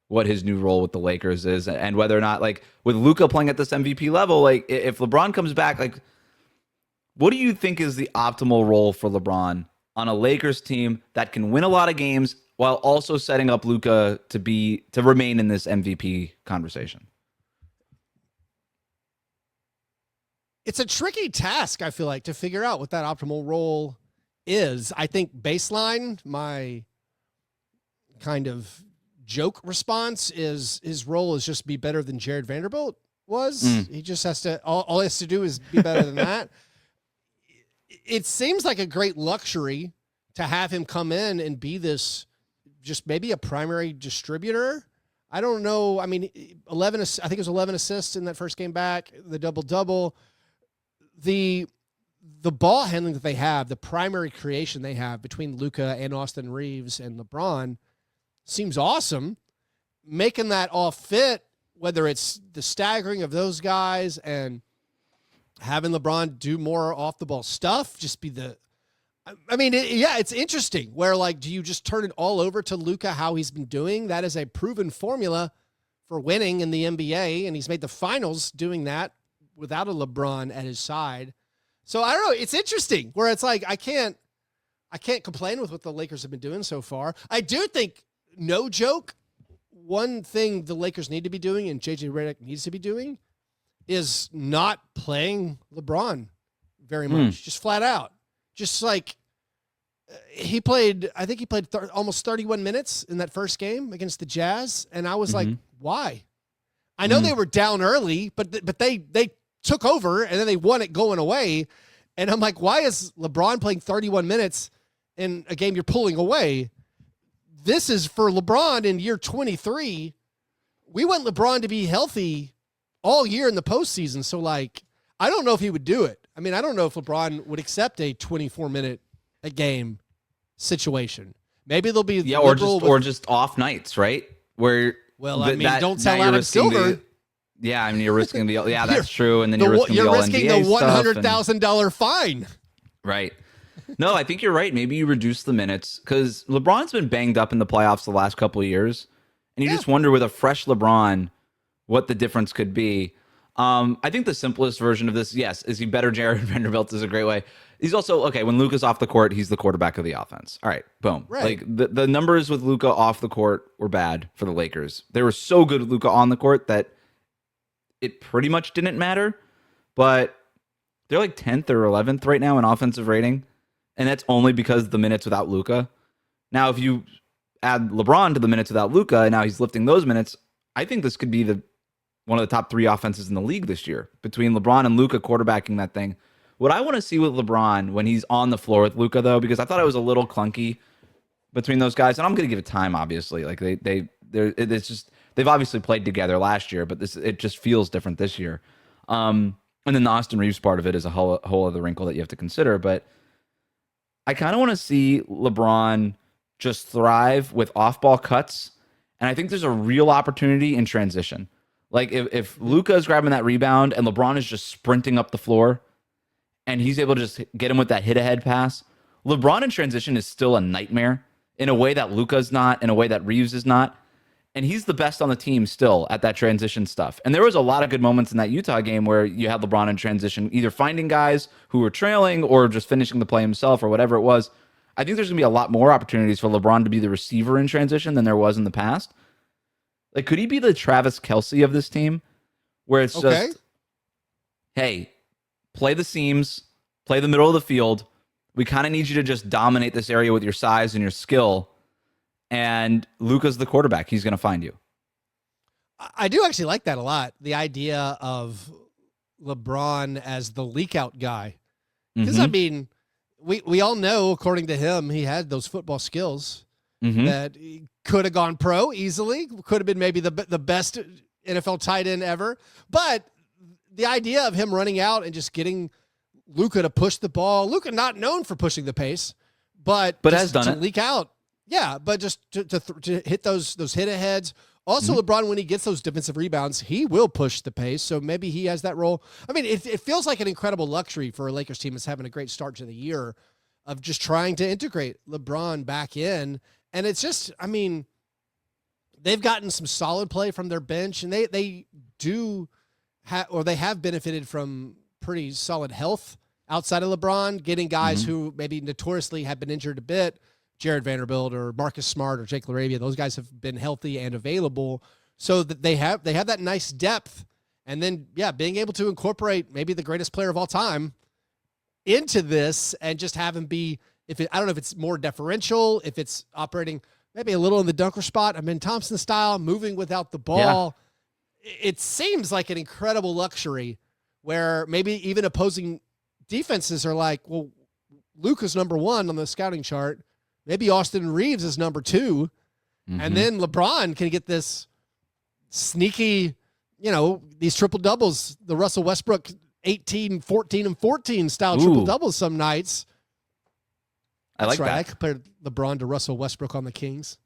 what his new role with the Lakers is and whether or not, like, with Luka playing at this MVP level, like, if LeBron comes back, like, what do you think is the optimal role for LeBron on a Lakers team that can win a lot of games while also setting up Luka to remain in this MVP conversation? It's a tricky task, I feel like, to figure out what that optimal role is. I think baseline, my kind of joke response is his role is just be better than Jared Vanderbilt was. He just has to, all he has to do is be better than that. It seems like a great luxury to have him come in and be this, just maybe a primary distributor. I don't know. I mean, I think it was 11 assists in that first game back, the double-double. The ball handling that they have, the primary creation they have between Luka and Austin Reeves and LeBron seems awesome. Making that all fit, whether it's the staggering of those guys and having LeBron do more off the ball stuff, just be it's interesting where, like, do you just turn it all over to Luka, how he's been doing? That is a proven formula for winning in the NBA, and he's made the finals doing that without a LeBron at his side. So I don't know. It's interesting where it's like, I can't complain with what the Lakers have been doing so far. I do think, no joke, one thing the Lakers need to be doing and JJ Redick needs to be doing is not playing LeBron very much, just flat out. Just like he played, I think he played almost 31 minutes in that first game against the Jazz, and I was like, why? I know they were down early, but they took over, and then they won it going away, and I'm like, why is LeBron playing 31 minutes in a game you're pulling away? This is for LeBron in year 23. We want LeBron to be healthy all year in the postseason, so like, I don't know if he would do it. I mean, I don't know if LeBron would accept a 24-minute a game situation. Maybe there'll be or just off nights, right? Where don't tell Adam Silver. I mean, you're risking the that's true, and then you're risking the $100,000 fine. Right. No, I think you're right. Maybe you reduce the minutes because LeBron's been banged up in the playoffs the last couple of years, and you just wonder with a fresh LeBron what the difference could be. I think the simplest version of this, yes, is he better Jared Vanderbilt is a great way. He's also, okay, when Luka's off the court, he's the quarterback of the offense. All right, boom. Right. Like the numbers with Luka off the court were bad for the Lakers. They were so good with Luka on the court that it pretty much didn't matter, but they're like 10th or 11th right now in offensive rating, and that's only because the minutes without Luka. Now, if you add LeBron to the minutes without Luka, and now he's lifting those minutes, I think this could be one of the top 3 offenses in the league this year between LeBron and Luka quarterbacking that thing. What I want to see with LeBron when he's on the floor with Luka, though, because I thought it was a little clunky between those guys, and I'm going to give it time, obviously. Like it's just they've obviously played together last year, but it just feels different this year. And then the Austin Reeves part of it is a whole other wrinkle that you have to consider. But I kind of want to see LeBron just thrive with off-ball cuts, and I think there's a real opportunity in transition. Like if Luka is grabbing that rebound and LeBron is just sprinting up the floor and he's able to just get him with that hit-ahead pass, LeBron in transition is still a nightmare in a way that Luka's not, in a way that Reeves is not. And he's the best on the team still at that transition stuff. And there was a lot of good moments in that Utah game where you had LeBron in transition, either finding guys who were trailing or just finishing the play himself or whatever it was. I think there's going to be a lot more opportunities for LeBron to be the receiver in transition than there was in the past. Like, could he be the Travis Kelce of this team? Where it's just, hey, play the seams, play the middle of the field. We kind of need you to just dominate this area with your size and your skill. And Luka's the quarterback. He's going to find you. I do actually like that a lot. The idea of LeBron as the leak out guy. Because, I mean, we all know, according to him, he had those football skills that he could have gone pro easily. Could have been maybe the best NFL tight end ever. But the idea of him running out and just getting Luka to push the ball. Luka not known for pushing the pace, but has done it. Leak out. Yeah, but just to hit those hit aheads. Also, LeBron, when he gets those defensive rebounds, he will push the pace. So maybe he has that role. I mean, it feels like an incredible luxury for a Lakers team that's having a great start to the year of just trying to integrate LeBron back in. And it's just, I mean, they've gotten some solid play from their bench, and they have benefited from pretty solid health outside of LeBron, getting guys who maybe notoriously have been injured a bit. Jared Vanderbilt or Marcus Smart or Jake LaRavia, those guys have been healthy and available, so that they have that nice depth. And then, being able to incorporate maybe the greatest player of all time into this and just have him be, I don't know if it's more deferential, if it's operating maybe a little in the dunker spot, Thompson style, moving without the ball. Yeah. It seems like an incredible luxury where maybe even opposing defenses are like, well, Luka's number 1 on the scouting chart. Maybe Austin Reeves is number 2. And then LeBron can get this sneaky, these triple doubles, the Russell Westbrook 18, 14, and 14 style triple doubles some nights. I like that. I compared LeBron to Russell Westbrook on the Kings.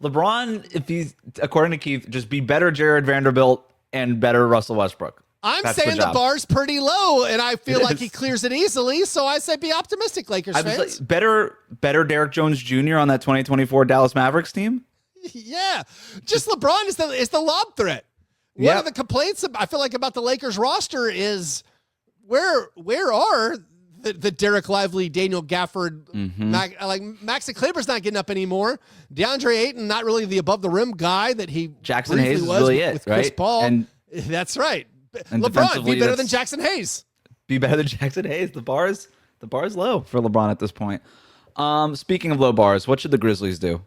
LeBron, if he's, according to Keith, just be better Jared Vanderbilt and better Russell Westbrook. That's saying the bar's pretty low, and I feel like he clears it easily. So I say be optimistic, Lakers fans. Like, better Derek Jones Jr. on that 2024 Dallas Mavericks team. Yeah, just LeBron is the lob threat. One of the complaints I feel like about the Lakers roster is where are the Derek Lively, Daniel Gafford, Maxi Kleber's not getting up anymore. DeAndre Ayton, not really the above the rim guy that he Jackson Hayes is really it, with Chris right? Paul. And that's right. and LeBron, be better than Jackson Hayes. be better than Jackson Hayes. The bar's low for LeBron at this point. Speaking of low bars, what should the Grizzlies do?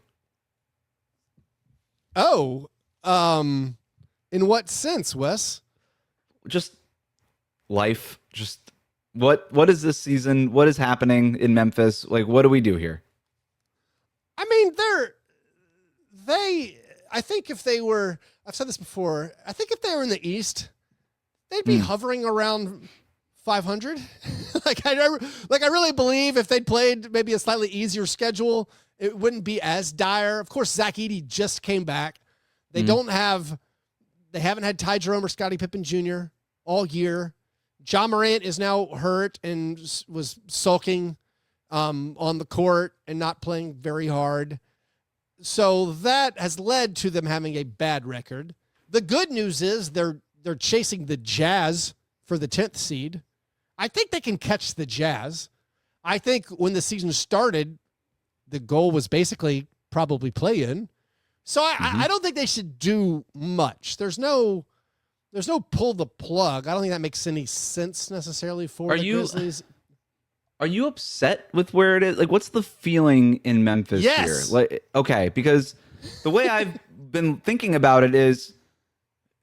Oh, in what sense, Wes? Just life. Just what is this season? What is happening in Memphis? Like, what do we do here? I mean, I think if they were, I've said this before, I think if they were in the East, they'd be hovering around 500. I really believe if they'd played maybe a slightly easier schedule, it wouldn't be as dire. Of course, Zach Edey just came back. They haven't had Ty Jerome or Scottie Pippen Jr. all year. Ja Morant is now hurt and was sulking on the court and not playing very hard. So that has led to them having a bad record. The good news is they're chasing the Jazz for the 10th seed. I think they can catch the Jazz. I think when the season started, the goal was basically probably play in. So I don't think they should do much. There's no pull the plug. I don't think that makes any sense necessarily for the Grizzlies. Are you upset with where it is? Like, what's the feeling in Memphis here? Like, okay, because the way I've been thinking about it is,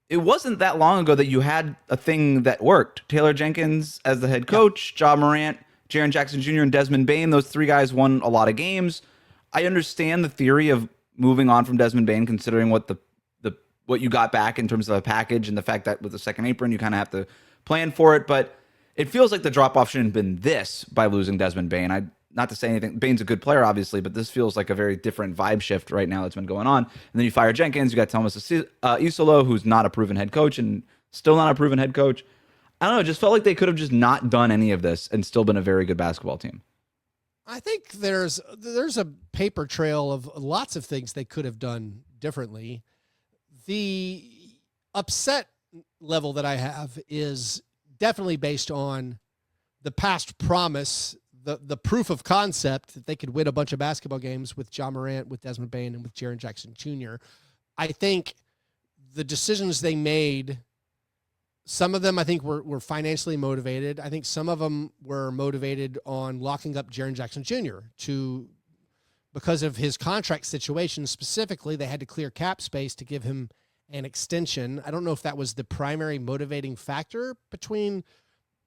it wasn't that long ago that you had a thing that worked. Taylor Jenkins as the head coach, Ja Morant, Jaren Jackson Jr., and Desmond Bane. Those three guys won a lot of games. I understand the theory of moving on from Desmond Bane, considering what what you got back in terms of a package and the fact that with the second apron, you kind of have to plan for it. But it feels like the drop-off shouldn't have been this by losing Desmond Bane. Not to say anything. Bane's a good player, obviously, but this feels like a very different vibe shift right now that's been going on. And then you fire Jenkins. You got Thomas Isolo, who's not a proven head coach and still not a proven head coach. I don't know. It just felt like they could have just not done any of this and still been a very good basketball team. I think there's a paper trail of lots of things they could have done differently. The upset level that I have is definitely based on the past promise, the proof of concept that they could win a bunch of basketball games with Ja Morant, with Desmond Bane, and with Jaren Jackson Jr. I think the decisions they made, some of them I think were financially motivated. I think some of them were motivated on locking up Jaren Jackson Jr. Because of his contract situation specifically, they had to clear cap space to give him an extension. I don't know if that was the primary motivating factor between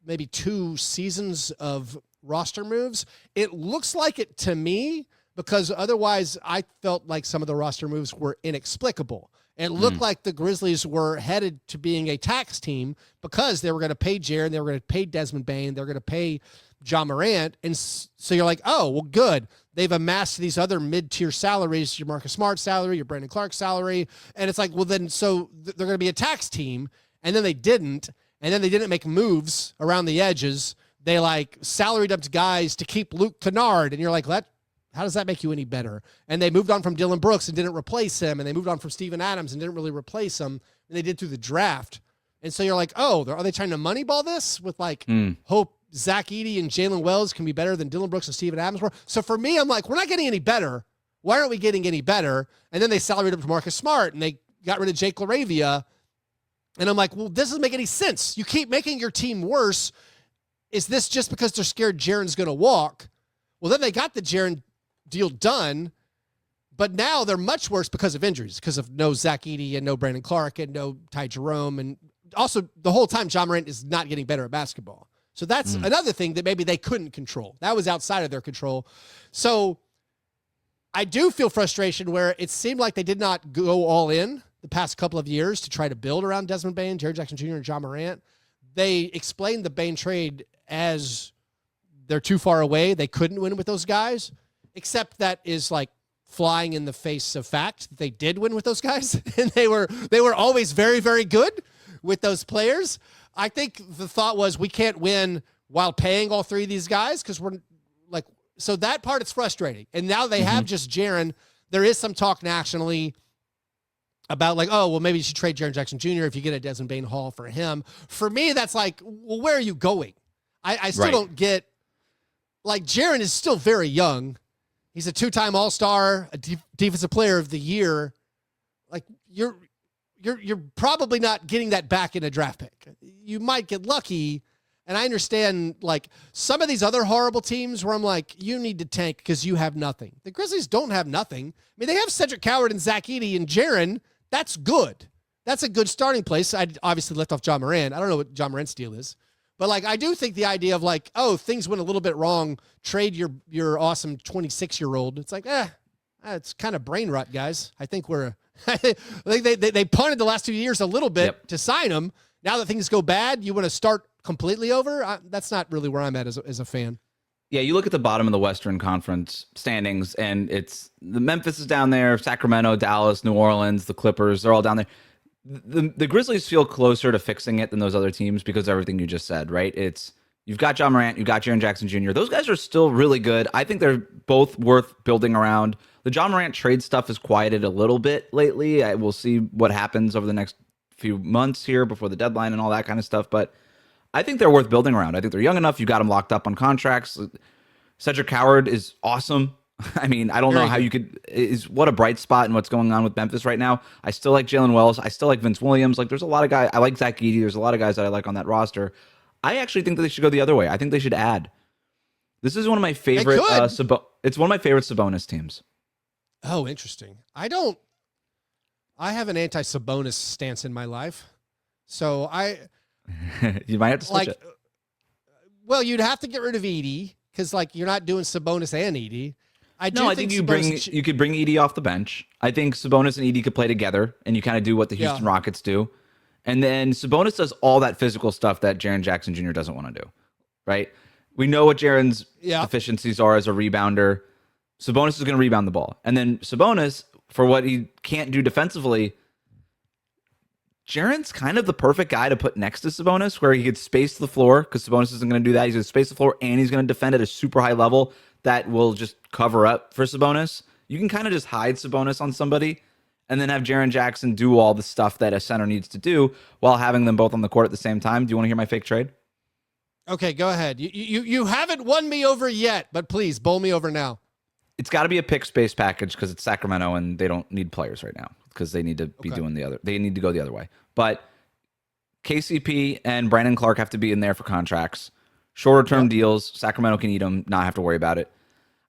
maybe 2 seasons of roster moves. It looks like it to me, because otherwise I felt like some of the roster moves were inexplicable. It looked like the Grizzlies were headed to being a tax team because they were going to pay Jaren, they were going to pay Desmond Bane, they're going to pay Ja Morant. And so you're like, oh, well, good. They've amassed these other mid-tier salaries, your Marcus Smart salary, your Brandon Clark salary. And it's like, well, then so they're going to be a tax team. And then they didn't. And then they didn't make moves around the edges. They like salaried up to guys to keep Luke Kennard. And you're like, how does that make you any better? And they moved on from Dylan Brooks and didn't replace him. And they moved on from Steven Adams and didn't really replace him. And they did through the draft. And so you're like, oh, are they trying to moneyball this with like hope Zach Edey and Jalen Wells can be better than Dylan Brooks and Steven Adams were? So for me, I'm like, we're not getting any better. Why aren't we getting any better? And then they salaried up to Marcus Smart and they got rid of Jake LaRavia. And I'm like, well, this doesn't make any sense. You keep making your team worse. Is this just because they're scared Jaren's going to walk? Well, then they got the Jaren deal done, but now they're much worse because of injuries, because of no Zach Edey and no Brandon Clark and no Ty Jerome. And also the whole time Ja Morant is not getting better at basketball. So that's another thing that maybe they couldn't control. That was outside of their control. So I do feel frustration where it seemed like they did not go all in the past couple of years to try to build around Desmond Bane, Jaren Jackson Jr., and Ja Morant. They explained the Bane trade as they're too far away. They couldn't win with those guys, except that is like flying in the face of fact. They did win with those guys, and they were always very, very good with those players. I think the thought was we can't win while paying all 3 of these guys because we're like, so that part is frustrating. And now they have just Jaren. There is some talk nationally about like, oh, well, maybe you should trade Jaren Jackson Jr. if you get a Desmond Bane haul for him. For me, that's like, well, where are you going? I still don't get, like, Jaren is still very young. He's a 2-time All-Star, a Defensive Player of the Year. Like, you're probably not getting that back in a draft pick. You might get lucky, And I understand, like, some of these other horrible teams where I'm like, you need to tank because you have nothing. The Grizzlies don't have nothing. I mean, they have Cedric Coward and Zach Edey and Jaren. That's good. That's a good starting place. I obviously left off John Morant. I don't know what John Morant's deal is. But, like, I do think the idea of, like, oh, things went a little bit wrong, trade your awesome 26-year-old. It's like, it's kind of brain rot, guys. I think they punted the last 2 years a little bit to sign him. Now that things go bad, you want to start completely over? That's not really where I'm at as a fan. Yeah, you look at the bottom of the Western Conference standings, and it's the Memphis is down there, Sacramento, Dallas, New Orleans, the Clippers, they're all down there. The Grizzlies feel closer to fixing it than those other teams because of everything you just said, right? You've got John Morant, you've got Jaren Jackson Jr. Those guys are still really good. I think they're both worth building around. The John Morant trade stuff has quieted a little bit lately. We'll see what happens over the next few months here before the deadline and all that kind of stuff, but I think they're worth building around. I think they're young enough. You got them locked up on contracts. Cedric Coward is awesome. I mean, I don't know how you could. What a bright spot in what's going on with Memphis right now. I still like Jalen Wells. I still like Vince Williams. Like, there's a lot of guys. I like Zach Edey. There's a lot of guys that I like on that roster. I actually think that they should go the other way. I think they should add. This is one of my favorite. It's one of my favorite Sabonis teams. Oh, interesting. I have an anti-Sabonis stance in my life, so you might have to switch it. Well, you'd have to get rid of Edey because, like, you're not doing Sabonis and Edey. I think you could bring Edey off the bench. I think Sabonis and Edey could play together, and you kind of do what the Houston Rockets do. And then Sabonis does all that physical stuff that Jaren Jackson Jr. doesn't want to do, right? We know what Jaren's deficiencies are as a rebounder. Sabonis is going to rebound the ball. And then Sabonis, for what he can't do defensively, Jaren's kind of the perfect guy to put next to Sabonis, where he could space the floor, because Sabonis isn't going to do that. He's going to space the floor, and he's going to defend at a super high level that will just cover up for Sabonis. You can kind of just hide Sabonis on somebody and then have Jaren Jackson do all the stuff that a center needs to do while having them both on the court at the same time. Do you want to hear my fake trade? Okay, go ahead. You haven't won me over yet, but please bowl me over now. It's got to be a pick space package because it's Sacramento and they don't need players right now because they need to be doing the other. They need to go the other way. But KCP and Brandon Clark have to be in there for contracts. Shorter term deals. Sacramento can eat them, not have to worry about it.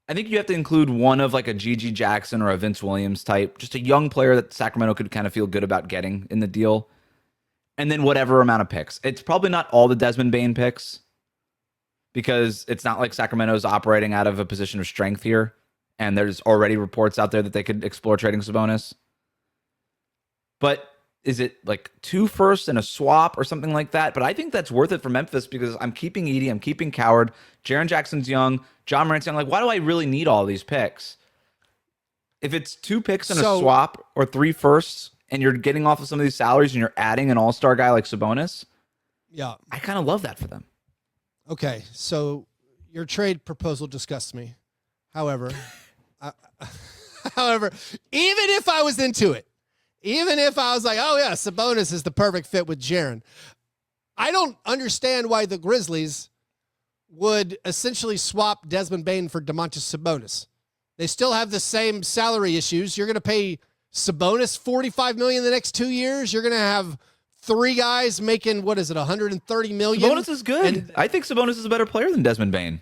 I think you have to include one of like a G.G. Jackson or a Vince Williams type, just a young player that Sacramento could kind of feel good about getting in the deal. And then whatever amount of picks. It's probably not all the Desmond Bane picks because it's not like Sacramento's operating out of a position of strength here. And there's already reports out there that they could explore trading Sabonis. But is it like 2 firsts and a swap or something like that? But I think that's worth it for Memphis because I'm keeping Edey, I'm keeping Coward, Jaren Jackson's young, John Morant's young. Like, why do I really need all these picks? If it's 2 picks and a swap or 3 firsts and you're getting off of some of these salaries and you're adding an all-star guy like Sabonis, I kind of love that for them. Okay, so your trade proposal disgusts me. However, even if I was into it, even if I was like, oh yeah, Sabonis is the perfect fit with Jaren, I don't understand why the Grizzlies would essentially swap Desmond Bane for Domantas Sabonis. They still have the same salary issues. You're going to pay Sabonis $45 million the next 2 years. You're going to have 3 guys making, $130 million? Sabonis is good. And I think Sabonis is a better player than Desmond Bane.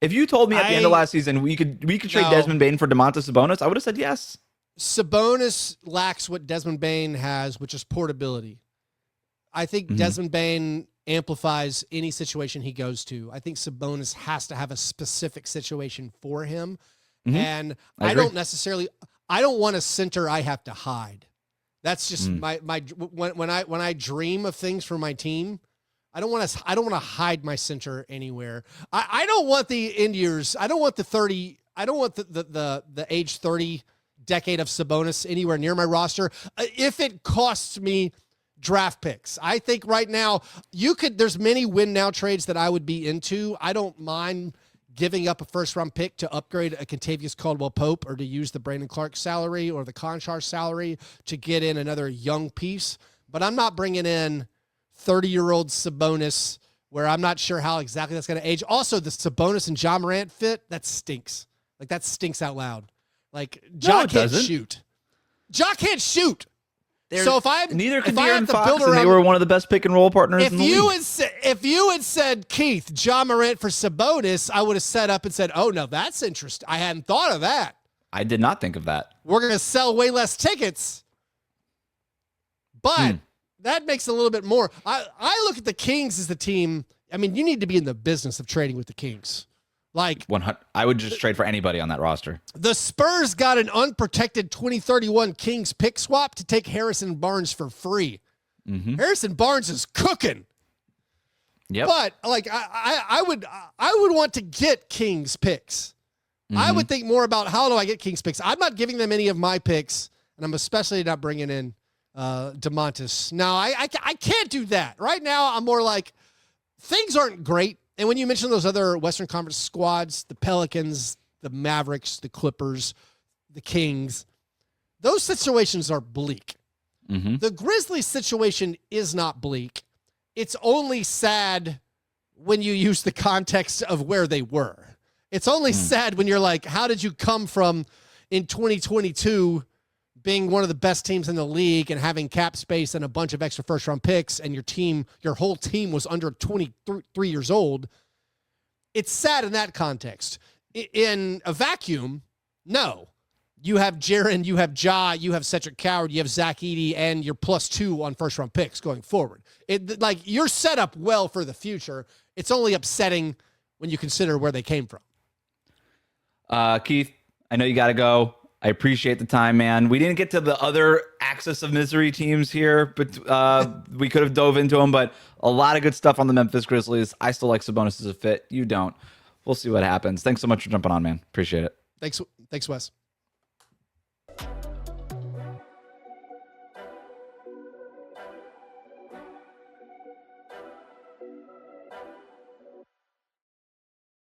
If you told me at the end of last season we could trade Desmond Bane for Domantas Sabonis, I would have said yes. Sabonis lacks what Desmond Bane has, which is portability. I think Desmond Bane amplifies any situation he goes to. I think Sabonis has to have a specific situation for him. And I don't want a center I have to hide. That's just when I dream of things for my team, I don't want to hide my center anywhere. I don't want the end years. I don't want the age 30 decade of Sabonis anywhere near my roster. If it costs me draft picks, I think right now there's many win now trades that I would be into. I don't mind giving up a first round pick to upgrade a Kentavious Caldwell-Pope or to use the Brandon Clark salary or the Conchar salary to get in another young piece. But I'm not bringing in 30-year-old Sabonis where I'm not sure how exactly that's going to age. Also, the Sabonis and John Morant fit, that stinks. Like, that stinks out loud. Like, Ja can't shoot. Ja can't shoot. So if I neither could if I have De'Aaron to Fox, build and they around, were one of the best pick and roll partners in the league. if you had said Keith, Ja Morant for Sabonis, I would have set up and said, "Oh no, that's interesting. I hadn't thought of that. I did not think of that. We're going to sell way less tickets." But that makes a little bit more. I look at the Kings as the team. I mean, you need to be in the business of trading with the Kings. Like, 100, I would just trade for anybody on that roster. The Spurs got an unprotected 2031 Kings pick swap to take Harrison Barnes for free. Harrison Barnes is cooking. Yep. But like I would want to get Kings picks. I would think more about how do I get Kings picks. I'm not giving them any of my picks, and I'm especially not bringing in DeMontis. No, I can't do that. Right now, I'm more like things aren't great. And when you mention those other Western Conference squads, the Pelicans, the Mavericks, the Clippers, the Kings, those situations are bleak. The Grizzlies situation is not bleak. It's only sad when you use the context of where they were. It's only sad when you're like, how did you come from in 2022 being one of the best teams in the league and having cap space and a bunch of extra first round picks, and your whole team was under 23 years old? It's sad in that context. In a vacuum, no. You have Jaren, you have Ja, you have Cedric Coward, you have Zach Edey, and you're +2 on first round picks going forward. Like, you're set up well for the future. It's only upsetting when you consider where they came from. Keith, I know you got to go. I appreciate the time, man. We didn't get to the other axis of misery teams here, but we could have dove into them, but a lot of good stuff on the Memphis Grizzlies. I still like Sabonis as a fit. You don't. We'll see what happens. Thanks so much for jumping on, man. Appreciate it. Thanks, Wes.